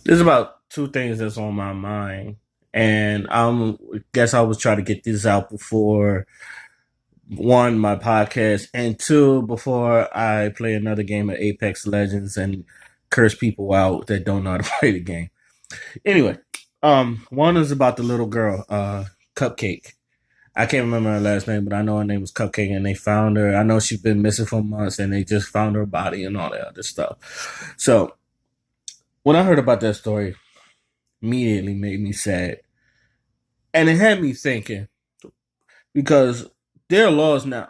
There's about two things that's on my mind, and guess I was trying to get this out before one my podcast, and two before I play another game of Apex Legends and curse people out that don't know how to play the game. Anyway, one is about the little girl, Cupcake. I can't remember her last name, but I know her name was Cupcake, and they found her. I know she's been missing for months, and they just found her body and all that other stuff. So when I heard about that story, immediately made me sad. And it had me thinking because there are laws now.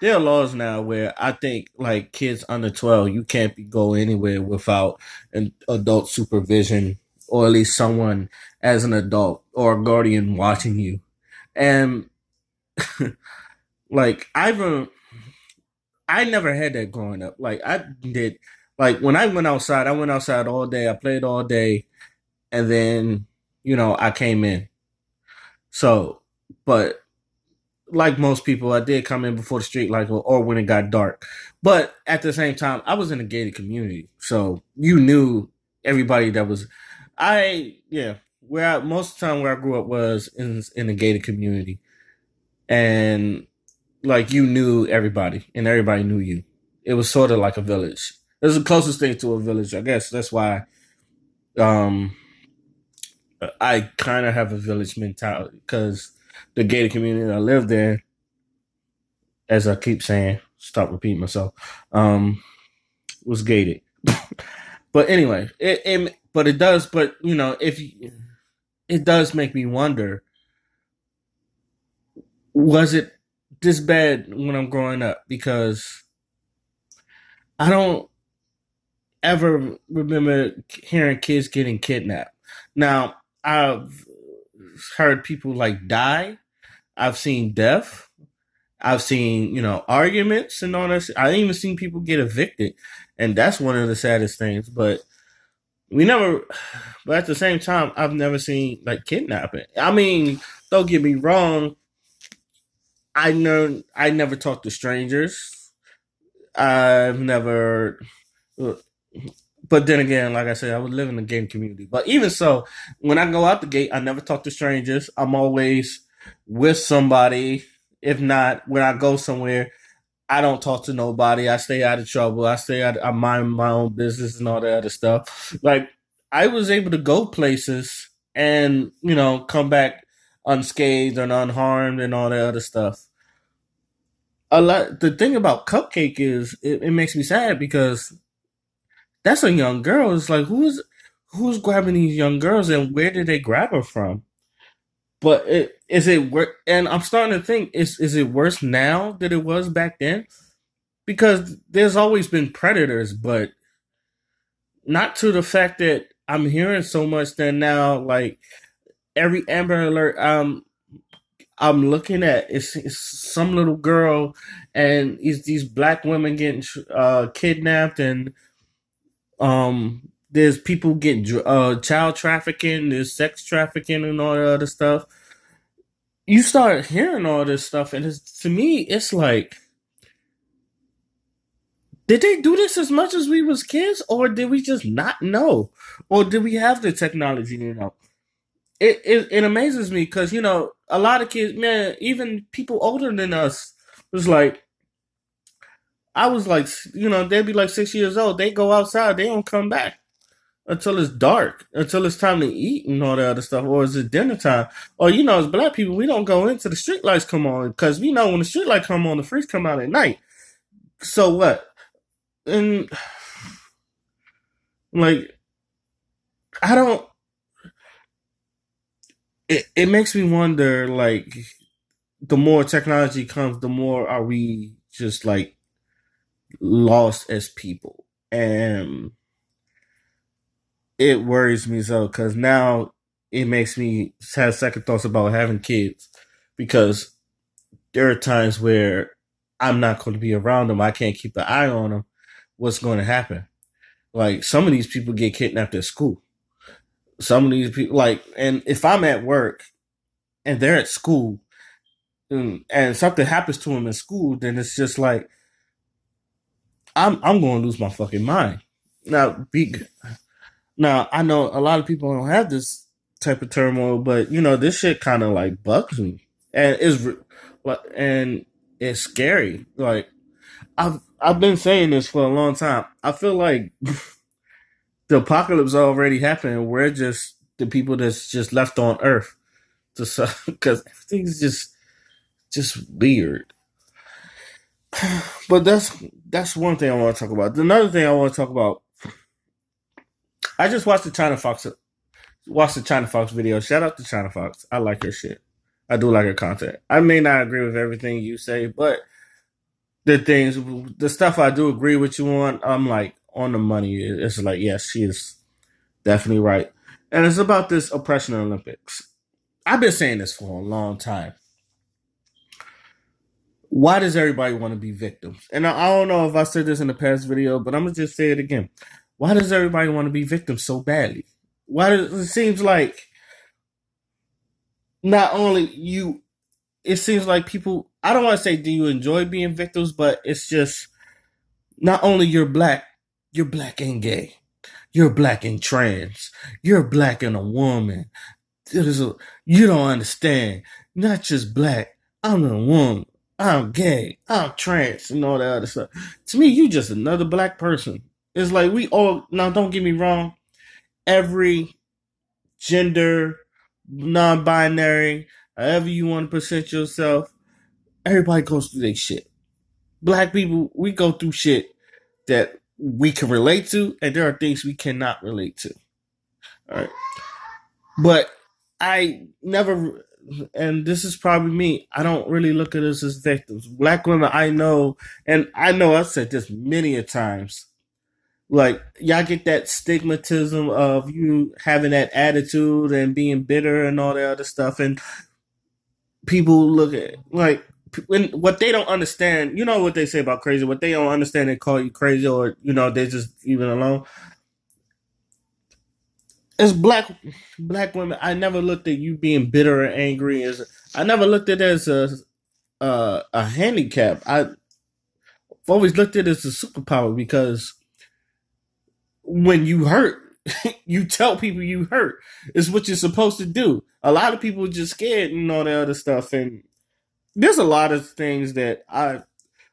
There are laws now where I think like kids under 12, you can't be go anywhere without an adult supervision or at least someone as an adult or a guardian watching you. And like I never had that growing up. Like I did like when I went outside all day. I played all day and then, I came in. So, but like most people, I did come in before the street lights or when it got dark. But at the same time, I was in a gated community, so you knew everybody that was. Most of the time where I grew up was in a gated community, and like you knew everybody, and everybody knew you. It was sort of like a village. It was the closest thing to a village, I guess. That's why um, I kind of have a village mentality because the gated community I lived in, as I keep saying, stop repeating myself, was gated. But anyway, but it does, but if it does make me wonder, was it this bad when I'm growing up? Because I don't ever remember hearing kids getting kidnapped. Now, I've heard people like die. I've seen death. I've seen, arguments and all that. I even seen people get evicted. And that's one of the saddest things. But we never, but at the same time, I've never seen like kidnapping. I mean, don't get me wrong. I never talked to strangers. I've never, but then again, like I said, I was living in the game community. But even so, when I go out the gate, I never talk to strangers. I'm always with somebody. If not, when I go somewhere, I don't talk to nobody. I stay out of trouble. I mind my own business and all that other stuff. Like I was able to go places and, come back unscathed and unharmed and all that other stuff. The thing about Cupcake is it makes me sad because that's a young girl. It's like who's grabbing these young girls and where did they grab her from? But is it and I'm starting to think is it worse now than it was back then? Because there's always been predators, but not to the fact that I'm hearing so much that now, like every Amber Alert I'm looking at, it's some little girl, and it's these black women getting kidnapped, and there's people getting child trafficking, there's sex trafficking, and all that other stuff. You start hearing all this stuff, and to me, it's like did they do this as much as we was kids, or did we just not know, or did we have the technology? It amazes me because a lot of kids, man, even people older than us, was like I was like, they'd be like 6 years old. They go outside, they don't come back until it's dark, until it's time to eat and all that other stuff, or is it dinner time? Or as black people, we don't go into the street lights come on because we know when the street light come on, the freaks come out at night. So what? And like I don't. It makes me wonder. Like the more technology comes, the more are we just like lost as people, and it worries me so because now it makes me have second thoughts about having kids because there are times where I'm not going to be around them. I can't keep an eye on them. What's going to happen? Like some of these people get kidnapped at school. Some of these people, like, and if I'm at work and they're at school and something happens to them in school, then it's just like I'm going to lose my fucking mind. Now, Now I know a lot of people don't have this type of turmoil, but this shit kind of like bugs me, and and it's scary. Like I've been saying this for a long time. I feel like the apocalypse already happened. We're just the people that's just left on Earth to because everything's just weird. But that's one thing I want to talk about. Another thing I want to talk about. I just watched the China Fox video. Shout out to China Fox. I like her shit. I do like her content. I may not agree with everything you say, but the stuff I do agree with you on, I'm like on the money. It's like, yes, she is definitely right. And it's about this oppression Olympics. I've been saying this for a long time. Why does everybody want to be victims? And I don't know if I said this in the past video, but I'm gonna just say it again. Why does everybody want to be victims so badly? Why does it seems like not only you it seems like people I don't want to say do you enjoy being victims, but it's just not only you're black and gay. You're black and trans. You're black and a woman. You don't understand. Not just black. I'm a woman. I'm gay. I'm trans and all that other stuff. To me, you just another black person. It's like we all now don't get me wrong, every gender, non-binary, however you want to present yourself, everybody goes through their shit. Black people, we go through shit that we can relate to, and there are things we cannot relate to. All right. But I never, and this is probably me, I don't really look at us as victims. Black women, I know, and I know I've said this many a times. Like, y'all get that stigmatism of you having that attitude and being bitter and all that other stuff. And people look at, like, when what they don't understand, you know what they say about crazy, what they don't understand, they call you crazy or, they just even alone. As black women, I never looked at you being bitter or angry as I never looked at it as a handicap. I've always looked at it as a superpower because when you hurt, you tell people you hurt. It's what you're supposed to do. A lot of people are just scared and all that other stuff. And there's a lot of things that I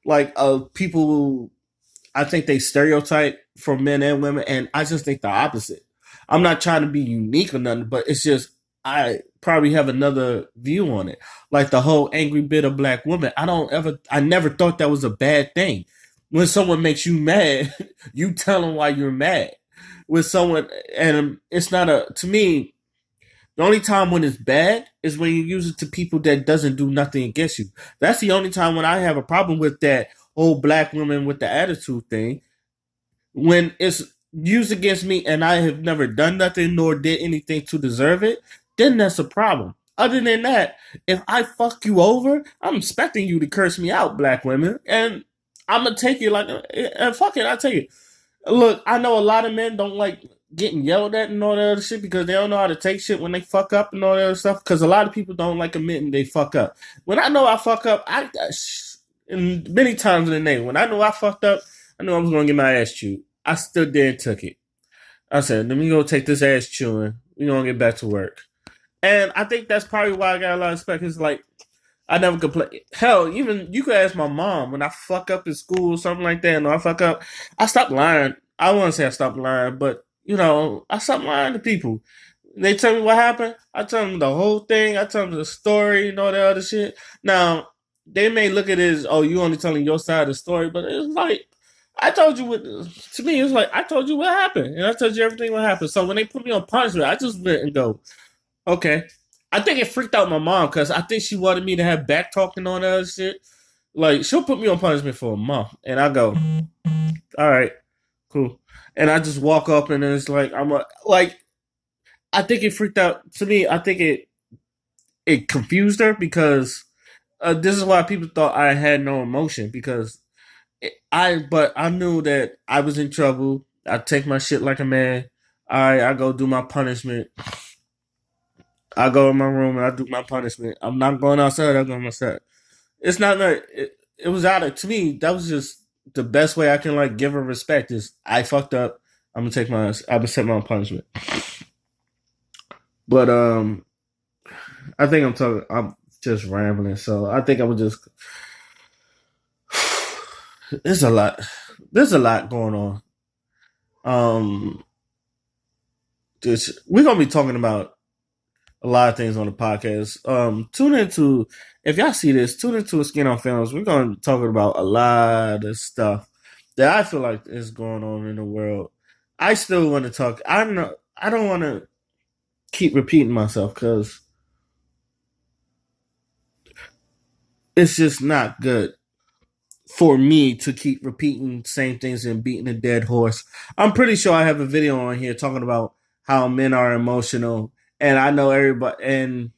like. People, I think they stereotype for men and women, and I just think the opposite. I'm not trying to be unique or nothing, but it's just I probably have another view on it. Like the whole angry bitter black woman. I never thought that was a bad thing. When someone makes you mad, you tell them why you're mad. With someone, and it's not to me, the only time when it's bad is when you use it to people that doesn't do nothing against you. That's the only time when I have a problem with that old black woman with the attitude thing. When it's used against me and I have never done nothing nor did anything to deserve it, then that's a problem. Other than that, if I fuck you over, I'm expecting you to curse me out, black women, and I'm gonna take it like, and fuck it, I tell you. Look, I know a lot of men don't like getting yelled at and all that other shit because they don't know how to take shit when they fuck up and all that other stuff. Because a lot of people don't like admitting they fuck up. When I know I fuck up, and many times in the day, when I know I fucked up, I knew I was gonna get my ass chewed. I stood there and took it. I said, let me go take this ass chewing. We gonna get back to work. And I think that's probably why I got a lot of respect. It's like I never complain. Hell, even you could ask my mom when I fuck up in school or something like that. And I fuck up, I stopped lying. I want to say I stopped lying, but I stopped lying to people. They tell me what happened. I tell them the whole thing. I tell them the story and all that other shit. Now they may look at it as, oh, you only telling your side of the story, but it's like I told you what. To me, it's like I told you what happened, and I told you everything what happened. So when they put me on punishment, I just went and go, okay. I think it freaked out my mom because I think she wanted me to have back talking on that shit. Like she'll put me on punishment for a month, and I go, all right, cool, and I just walk up, and then it's like like I think it freaked out to me. I think it confused her because this is why people thought I had no emotion because but I knew that I was in trouble. I take my shit like a man. I go do my punishment. I go in my room and I do my punishment. I'm not going outside. I go outside. It's not like it was out of to me. That was just the best way I can like give her respect. Is I fucked up. I'm gonna take my I'm gonna set my own punishment. But I think I'm just rambling, so I think I would just there's a lot. There's a lot going on. Um we're gonna be talking about a lot of things on the podcast. Tune into if y'all see this, tune into a Skin on Films. We're gonna be talking about a lot of stuff that I feel like is going on in the world. I still want to talk. I don't want to keep repeating myself because it's just not good for me to keep repeating same things and beating a dead horse. I'm pretty sure I have a video on here talking about how men are emotional, and I know everybody and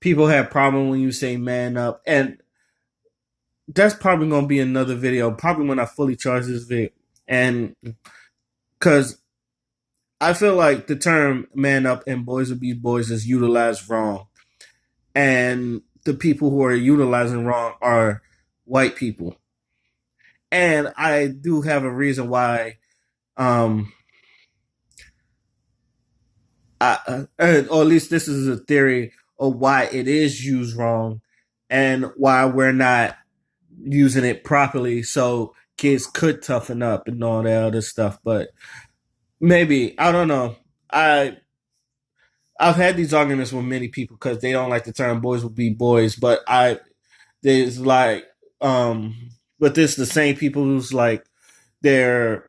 people have problem when you say man up, and that's probably gonna be another video, probably when I fully charge this video, and because I feel like the term man up and boys will be boys is utilized wrong, and the people who are utilizing wrong are white people, and I do have a reason why. Um, or at least this is a theory of why it is used wrong, and why we're not using it properly, so kids could toughen up and all that other stuff. But maybe I don't know. I've had these arguments with many people because they don't like the term "boys will be boys," but there's like but this the same people who's like they're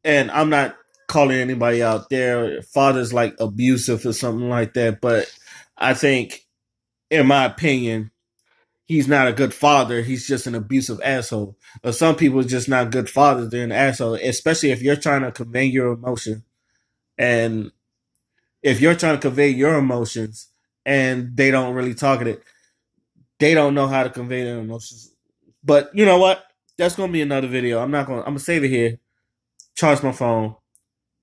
and I'm not calling anybody out. Their father's like abusive or something like that, but I think, in my opinion, he's not a good father. He's just an abusive asshole. Or some people are just not good fathers. They're an asshole, especially if you're trying to convey your emotion. And if you're trying to convey your emotions and they don't really talk it, they don't know how to convey their emotions. But you know what? That's gonna be another video. I'm gonna save it here, charge my phone,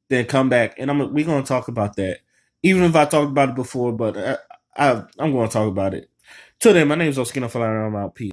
then come back, and we're gonna talk about that. Even if I talked about it before, but I'm gonna talk about it. Till then, my name is Oskino Falana. I'm out. Peace.